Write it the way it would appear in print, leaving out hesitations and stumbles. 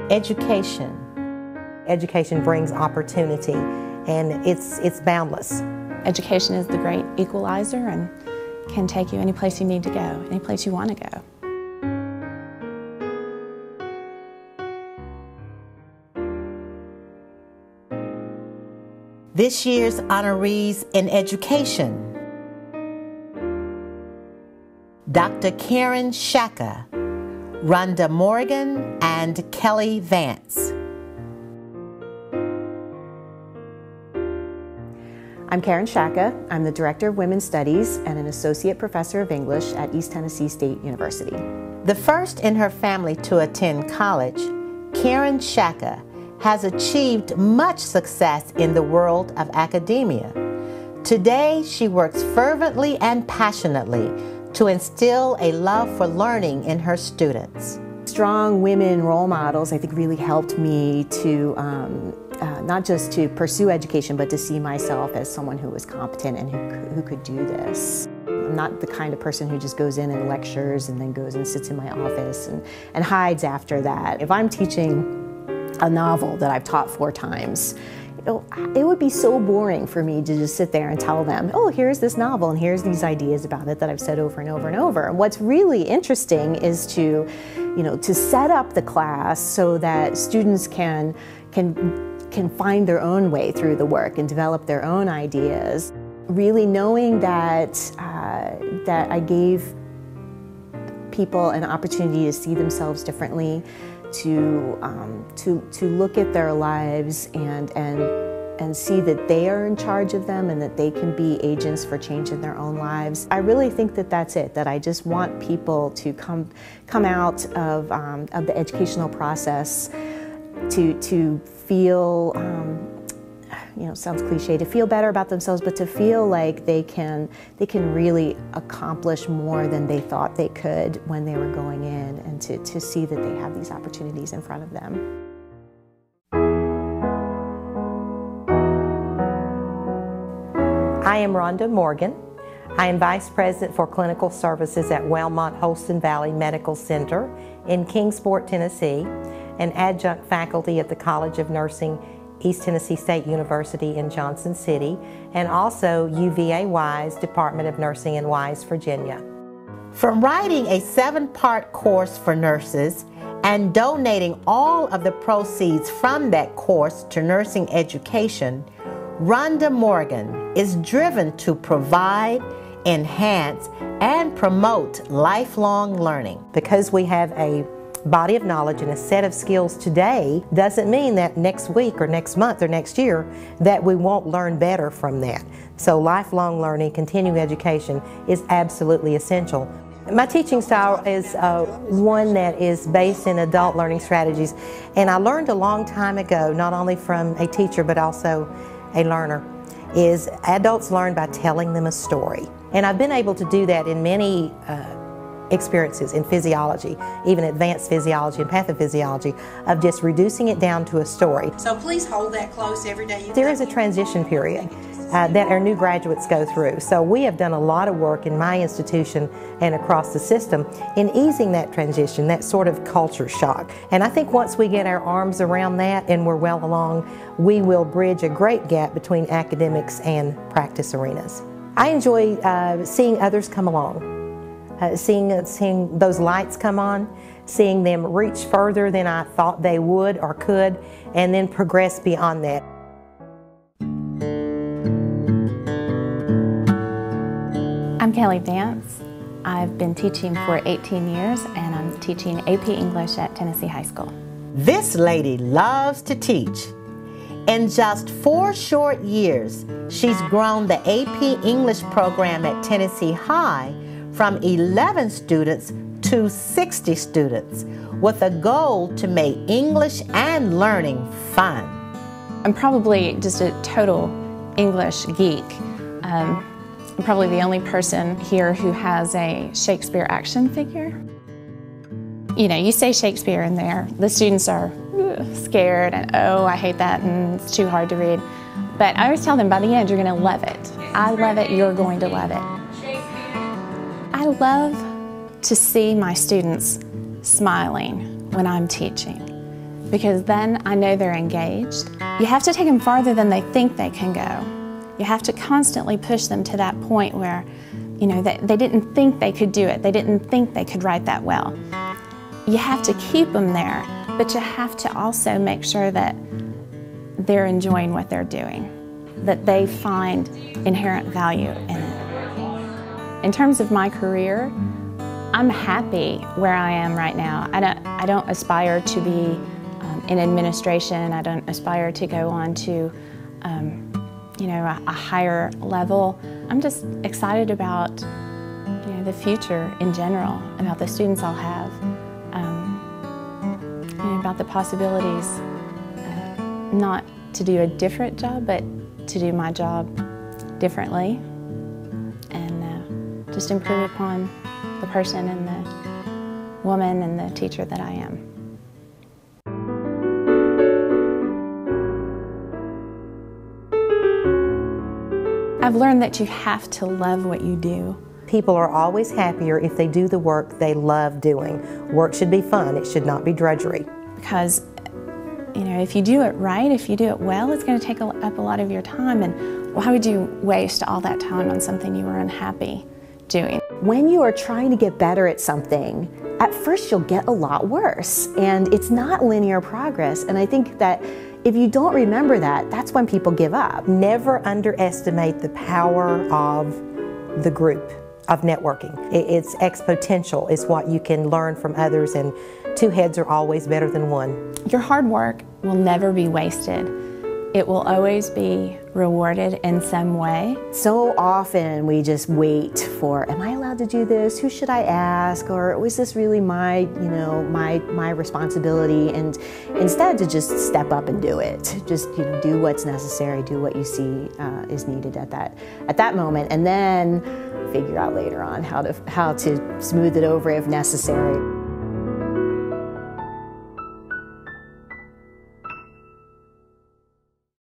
Education. Education brings opportunity, and it's boundless. Education is the great equalizer and can take you any place you need to go, any place you want to go. This year's honorees in education: Dr. Karen Shaka, Rhonda Morgan, and Kelly Vance. I'm Karen Shaka. I'm the Director of Women's Studies and an Associate Professor of English at East Tennessee State University. The first in her family to attend college, Karen Shaka has achieved much success in the world of academia. Today, she works fervently and passionately to instill a love for learning in her students. Strong women role models, I think, really helped me to not just to pursue education, but to see myself as someone who was competent and who could do this. I'm not the kind of person who just goes in and lectures and then goes and sits in my office and hides after that. If I'm teaching a novel that I've taught 4 times, it would be so boring for me to just sit there and tell them, oh, here's this novel and here's these ideas about it that I've said over and over and over. And what's really interesting is to set up the class so that students can find their own way through the work and develop their own ideas. Really knowing that that I gave people an opportunity to see themselves differently, to look at their lives and see that they are in charge of them and that they can be agents for change in their own lives. I really think that that's it, that I just want people to come out of the educational process to feel, sounds cliche, to feel better about themselves, but to feel like they can really accomplish more than they thought they could when they were going in, and to see that they have these opportunities in front of them. I am Rhonda Morgan. I am Vice President for Clinical Services at Wellmont-Holston Valley Medical Center in Kingsport, Tennessee, and adjunct faculty at the College of Nursing, East Tennessee State University in Johnson City, and also UVA-Wise Department of Nursing in Wise, Virginia. From writing a 7-part course for nurses and donating all of the proceeds from that course to nursing education, Rhonda Morgan is driven to provide, enhance, and promote lifelong learning. Because we have a body of knowledge and a set of skills today doesn't mean that next week or next month or next year that we won't learn better from that. So lifelong learning, continuing education is absolutely essential. My teaching style is one that is based in adult learning strategies, and I learned a long time ago, not only from a teacher but also a learner, is adults learn by telling them a story. And I've been able to do that in many experiences in physiology, even advanced physiology and pathophysiology, of just reducing it down to a story. So please hold that close every day. There is a transition period that our new graduates go through. So we have done a lot of work in my institution and across the system in easing that transition, that sort of culture shock. And I think once we get our arms around that and we're well along, we will bridge a great gap between academics and practice arenas. I enjoy seeing others come along. Seeing those lights come on, seeing them reach further than I thought they would or could, and then progress beyond that. I'm Kelly Vance. I've been teaching for 18 years, and I'm teaching AP English at Tennessee High School. This lady loves to teach. In just 4 short years, she's grown the AP English program at Tennessee High from 11 students to 60 students, with a goal to make English and learning fun. I'm probably just a total English geek. I'm probably the only person here who has a Shakespeare action figure. You know, you say Shakespeare in there, the students are scared and, oh, I hate that and it's too hard to read. But I always tell them, by the end, you're going to love it. I love it, you're going to love it. I love to see my students smiling when I'm teaching. because then I know they're engaged. You have to take them farther than they think they can go. You have to constantly push them to that point where, you know, they didn't think they could do it. They didn't think they could write that well. You have to keep them there, but you have to also make sure that they're enjoying what they're doing, that they find inherent value in it. In terms of my career, I'm happy where I am right now. I don't aspire to be in administration. I don't aspire to go on to you know, a higher level. I'm just excited about, you know, the future in general, about the students I'll have, you know, about the possibilities, not to do a different job, but to do my job differently and just improve upon the person and the woman and the teacher that I am. I've learned that you have to love what you do. People are always happier if they do the work they love doing. Work should be fun, it should not be drudgery. Because, you know, if you do it right, if you do it well, it's going to take up a lot of your time, and why would you waste all that time on something you were unhappy doing? When you are trying to get better at something, at first you'll get a lot worse, and it's not linear progress, and I think that if you don't remember that, that's when people give up. Never underestimate the power of the group, of networking. It's exponential. It's what you can learn from others, and two heads are always better than one. Your hard work will never be wasted. It will always be rewarded in some way. So often we just wait for, am I allowed to do this? Who should I ask? Or was this really my, you know, my responsibility? And instead to just step up and do it. Just, you know, do what's necessary, do what you see is needed at that moment, and then figure out later on how to smooth it over if necessary.